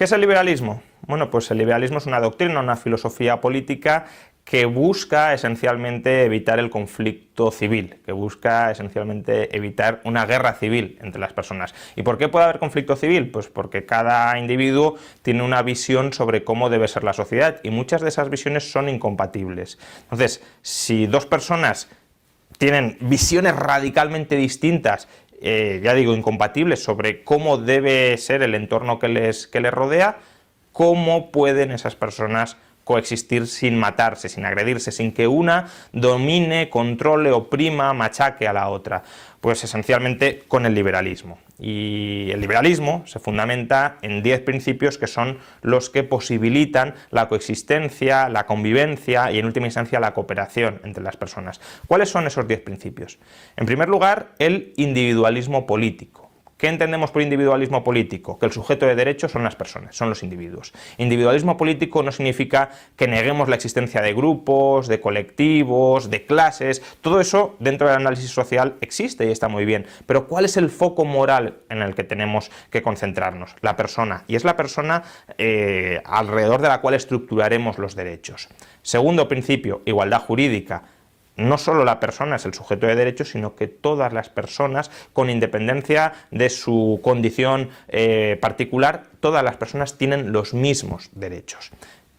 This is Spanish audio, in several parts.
¿Qué es el liberalismo? Bueno, pues el liberalismo es una doctrina, una filosofía política que busca esencialmente evitar el conflicto civil, que busca esencialmente evitar una guerra civil entre las personas. ¿Y por qué puede haber conflicto civil? Pues porque cada individuo tiene una visión sobre cómo debe ser la sociedad y muchas de esas visiones son incompatibles. Entonces, si dos personas tienen visiones radicalmente distintas, ya digo, incompatibles sobre cómo debe ser el entorno que les rodea, ¿cómo pueden esas personas coexistir sin matarse, sin agredirse, sin que una domine, controle, oprima, machaque a la otra? Pues esencialmente con el liberalismo. Y el liberalismo se fundamenta en 10 principios que son los que posibilitan la coexistencia, la convivencia y en última instancia la cooperación entre las personas. ¿Cuáles son esos 10 principios? En primer lugar, el individualismo político. ¿Qué entendemos por individualismo político? Que el sujeto de derecho son las personas, son los individuos. Individualismo político no significa que neguemos la existencia de grupos, de colectivos, de clases. Todo eso dentro del análisis social existe y está muy bien. Pero ¿cuál es el foco moral en el que tenemos que concentrarnos? La persona. Y es la persona alrededor de la cual estructuraremos los derechos. Segundo principio, igualdad jurídica. No solo la persona es el sujeto de derecho, sino que todas las personas, con independencia de su condición particular, todas las personas tienen los mismos derechos.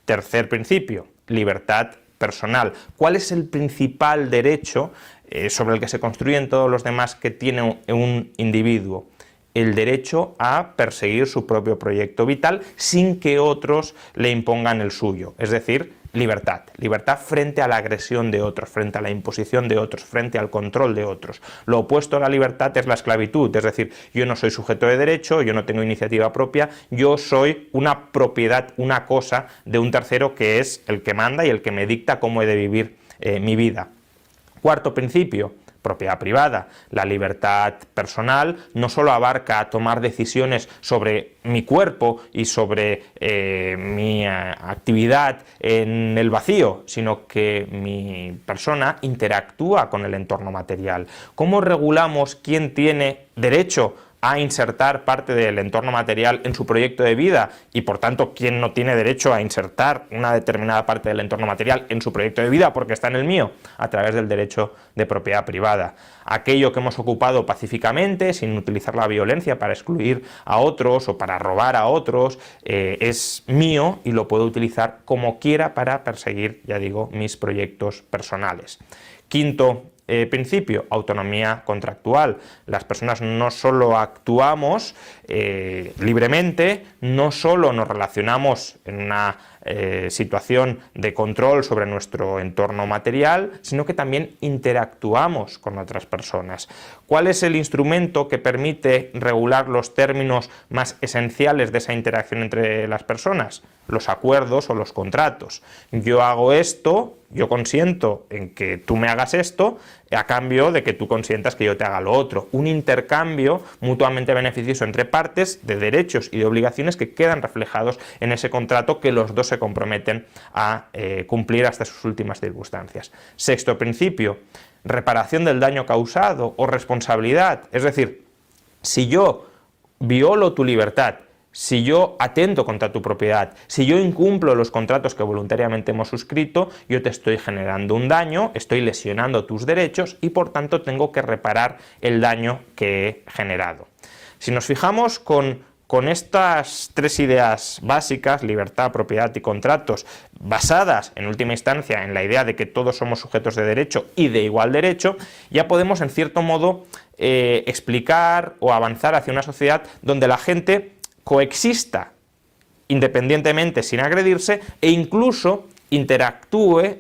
Tercer principio, libertad personal. ¿Cuál es el principal derecho sobre el que se construyen todos los demás que tiene un individuo? El derecho a perseguir su propio proyecto vital sin que otros le impongan el suyo, es decir, libertad. Libertad frente a la agresión de otros, frente a la imposición de otros, frente al control de otros. Lo opuesto a la libertad es la esclavitud, es decir, yo no soy sujeto de derecho, yo no tengo iniciativa propia, yo soy una propiedad, una cosa de un tercero que es el que manda y el que me dicta cómo he de vivir mi vida. Cuarto principio, propiedad privada. La libertad personal no solo abarca tomar decisiones sobre mi cuerpo y sobre mi actividad en el vacío, sino que mi persona interactúa con el entorno material. ¿Cómo regulamos quién tiene derecho a insertar parte del entorno material en su proyecto de vida y por tanto quién no tiene derecho a insertar una determinada parte del entorno material en su proyecto de vida porque está en el mío? A través del derecho de propiedad privada. Aquello que hemos ocupado pacíficamente, sin utilizar la violencia para excluir a otros o para robar a otros, es mío y lo puedo utilizar como quiera para perseguir, ya digo, mis proyectos personales. Quinto principio, autonomía contractual. Las personas no solo actuamos libremente, no solo nos relacionamos en una situación de control sobre nuestro entorno material, sino que también interactuamos con otras personas. ¿Cuál es el instrumento que permite regular los términos más esenciales de esa interacción entre las personas? Los acuerdos o los contratos. Yo hago esto, yo consiento en que tú me hagas esto, a cambio de que tú consientas que yo te haga lo otro. Un intercambio mutuamente beneficioso entre partes de derechos y de obligaciones que quedan reflejados en ese contrato que los dos se comprometen a cumplir hasta sus últimas circunstancias. Sexto principio, reparación del daño causado o responsabilidad. Es decir, si yo violo tu libertad, si yo atento contra tu propiedad, si yo incumplo los contratos que voluntariamente hemos suscrito, yo te estoy generando un daño, estoy lesionando tus derechos y por tanto tengo que reparar el daño que he generado. Si nos fijamos con estas tres ideas básicas, libertad, propiedad y contratos, basadas en última instancia en la idea de que todos somos sujetos de derecho y de igual derecho, ya podemos en cierto modo explicar o avanzar hacia una sociedad donde la gente coexista independientemente sin agredirse e incluso interactúe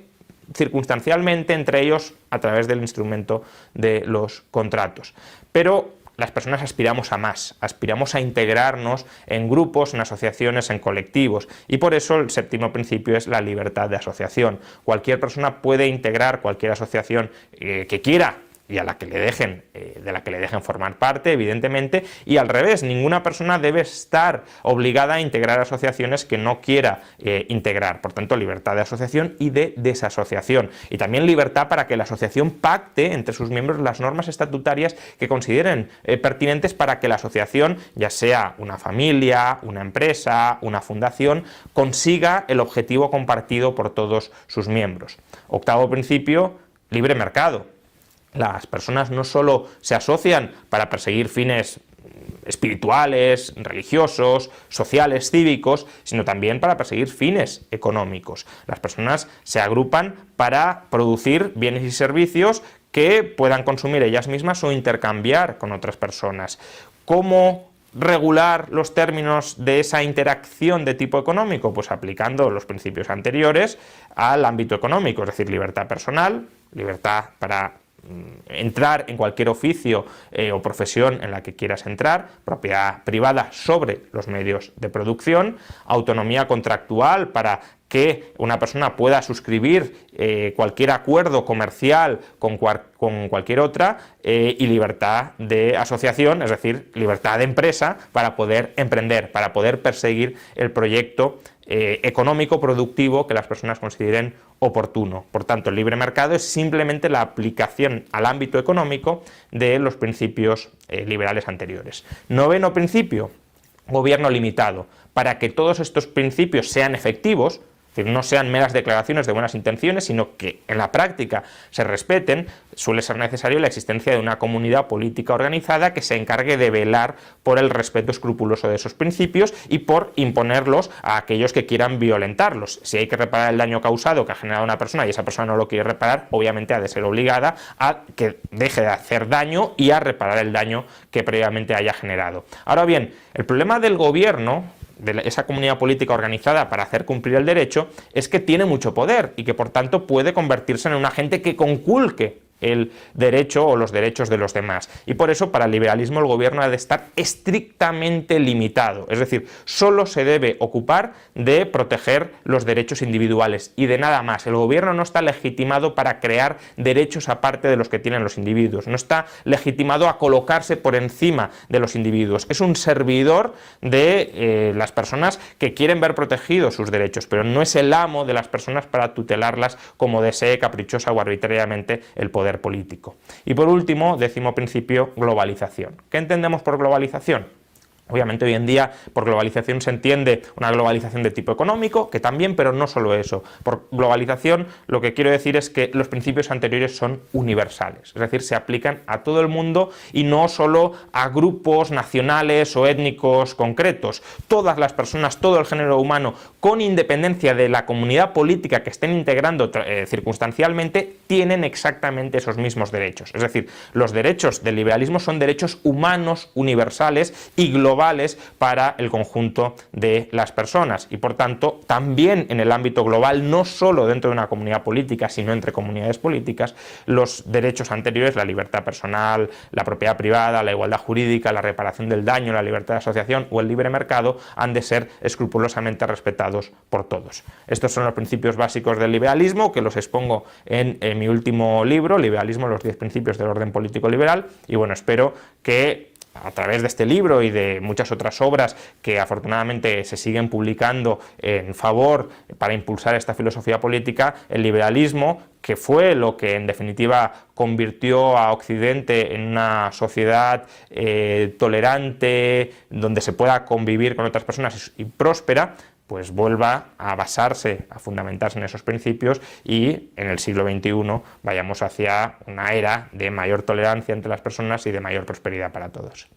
circunstancialmente entre ellos a través del instrumento de los contratos. Pero las personas aspiramos a más, aspiramos a integrarnos en grupos, en asociaciones, en colectivos y por eso el séptimo principio es la libertad de asociación. Cualquier persona puede integrar cualquier asociación que quiera y a la que le dejen, de la que le dejen formar parte, evidentemente, y al revés, ninguna persona debe estar obligada a integrar asociaciones que no quiera integrar. Por tanto, libertad de asociación y de desasociación. Y también libertad para que la asociación pacte entre sus miembros las normas estatutarias que consideren pertinentes para que la asociación, ya sea una familia, una empresa, una fundación, consiga el objetivo compartido por todos sus miembros. Octavo principio, libre mercado. Las personas no solo se asocian para perseguir fines espirituales, religiosos, sociales, cívicos, sino también para perseguir fines económicos. Las personas se agrupan para producir bienes y servicios que puedan consumir ellas mismas o intercambiar con otras personas. ¿Cómo regular los términos de esa interacción de tipo económico? Pues aplicando los principios anteriores al ámbito económico, es decir, libertad personal, libertad para entrar en cualquier oficio o profesión en la que quieras entrar, propiedad privada sobre los medios de producción, autonomía contractual para que una persona pueda suscribir cualquier acuerdo comercial con cualquier otra, y libertad de asociación, es decir, libertad de empresa para poder emprender, para poder perseguir el proyecto económico productivo que las personas consideren oportuno. Por tanto, el libre mercado es simplemente la aplicación al ámbito económico de los principios liberales anteriores. Noveno principio, gobierno limitado. Para que todos estos principios sean efectivos, es decir, no sean meras declaraciones de buenas intenciones, sino que en la práctica se respeten, suele ser necesario la existencia de una comunidad política organizada que se encargue de velar por el respeto escrupuloso de esos principios y por imponerlos a aquellos que quieran violentarlos. Si hay que reparar el daño causado que ha generado una persona y esa persona no lo quiere reparar, obviamente ha de ser obligada a que deje de hacer daño y a reparar el daño que previamente haya generado. Ahora bien, el problema del gobierno, de esa comunidad política organizada para hacer cumplir el derecho, es que tiene mucho poder y que por tanto puede convertirse en un agente que conculque el derecho o los derechos de los demás. Y por eso, para el liberalismo, el gobierno ha de estar estrictamente limitado, es decir, solo se debe ocupar de proteger los derechos individuales y de nada más. El gobierno no está legitimado para crear derechos aparte de los que tienen los individuos, no está legitimado a colocarse por encima de los individuos. Es un servidor de las personas que quieren ver protegidos sus derechos, pero no es el amo de las personas para tutelarlas como desee caprichosa o arbitrariamente el poder político. Y por último, décimo principio, globalización. ¿Qué entendemos por globalización? Obviamente hoy en día por globalización se entiende una globalización de tipo económico, que también, pero no solo eso. Por globalización lo que quiero decir es que los principios anteriores son universales, es decir, se aplican a todo el mundo y no solo a grupos nacionales o étnicos concretos. Todas las personas, todo el género humano, con independencia de la comunidad política que estén integrando circunstancialmente, tienen exactamente esos mismos derechos. Es decir, los derechos del liberalismo son derechos humanos universales y globales para el conjunto de las personas y por tanto también en el ámbito global, no solo dentro de una comunidad política sino entre comunidades políticas, los derechos anteriores, la libertad personal, la propiedad privada, la igualdad jurídica, la reparación del daño, la libertad de asociación o el libre mercado han de ser escrupulosamente respetados por todos. Estos son los principios básicos del liberalismo que los expongo en mi último libro, Liberalismo, los 10 principios del orden político liberal, y bueno, espero que a través de este libro y de muchas otras obras que afortunadamente se siguen publicando en favor para impulsar esta filosofía política, el liberalismo, que fue lo que en definitiva convirtió a Occidente en una sociedad tolerante, donde se pueda convivir con otras personas y próspera, pues vuelva a basarse, a fundamentarse en esos principios y en el siglo XXI vayamos hacia una era de mayor tolerancia entre las personas y de mayor prosperidad para todos.